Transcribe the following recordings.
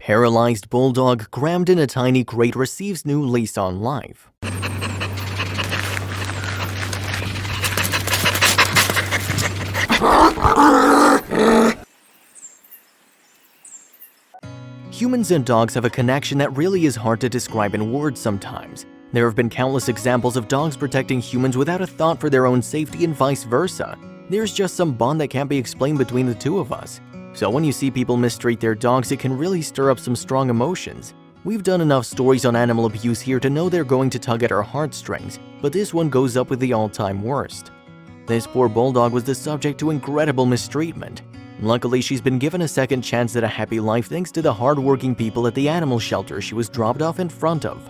Paralyzed Bulldog Crammed in a Tiny Crate receives new lease on life. Humans and dogs have a connection that really is hard to describe in words sometimes. There have been countless examples of dogs protecting humans without a thought for their own safety and vice versa. There's just some bond that can't be explained between the two of us. So when you see people mistreat their dogs, it can really stir up some strong emotions. We've done enough stories on animal abuse here to know they're going to tug at our heartstrings, but this one goes up with the all-time worst. This poor bulldog was the subject to incredible mistreatment. Luckily, she's been given a second chance at a happy life thanks to the hard-working people at the animal shelter she was dropped off in front of.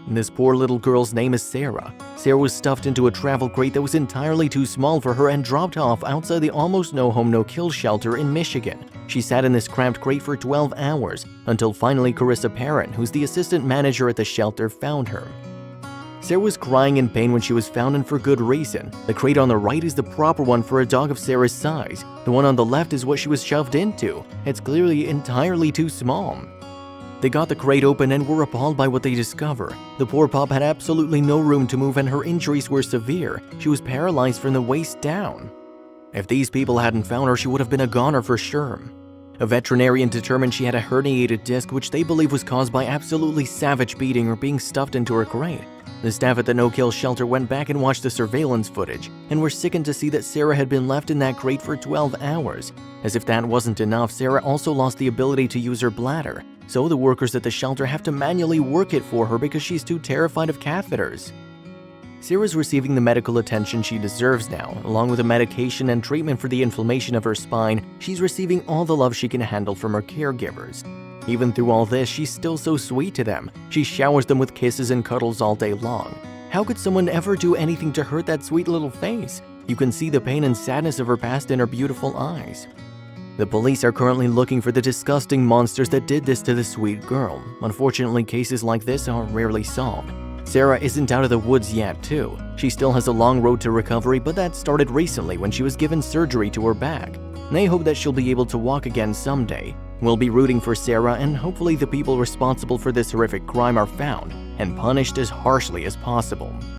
This poor little girl's name is Sarah. Sarah was stuffed into a travel crate that was entirely too small for her and dropped off outside the almost no-home no-kill shelter in Michigan. She sat in this cramped crate for 12 hours until finally Carissa Parent, who's the assistant manager at the shelter, found her. Sarah was crying in pain when she was found, and for good reason. The crate on the right is the proper one for a dog of Sarah's size. The one on the left is what she was shoved into. It's clearly entirely too small. They got the crate open and were appalled by what they discovered. The poor pup had absolutely no room to move and her injuries were severe. She was paralyzed from the waist down. If these people hadn't found her, she would have been a goner for sure. A veterinarian determined she had a herniated disc, which they believe was caused by absolutely savage beating or being stuffed into her crate. The staff at the no-kill shelter went back and watched the surveillance footage and were sickened to see that Sarah had been left in that crate for 12 hours. As if that wasn't enough, Sarah also lost the ability to use her bladder. So the workers at the shelter have to manually work it for her because she's too terrified of catheters. Sarah's receiving the medical attention she deserves now. Along with the medication and treatment for the inflammation of her spine, she's receiving all the love she can handle from her caregivers. Even through all this, she's still so sweet to them. She showers them with kisses and cuddles all day long. How could someone ever do anything to hurt that sweet little face? You can see the pain and sadness of her past in her beautiful eyes. The police are currently looking for the disgusting monsters that did this to the sweet girl. Unfortunately, cases like this are rarely solved. Sarah isn't out of the woods yet, too. She still has a long road to recovery, but that started recently when she was given surgery to her back. They hope that she'll be able to walk again someday. We'll be rooting for Sarah, and hopefully the people responsible for this horrific crime are found and punished as harshly as possible.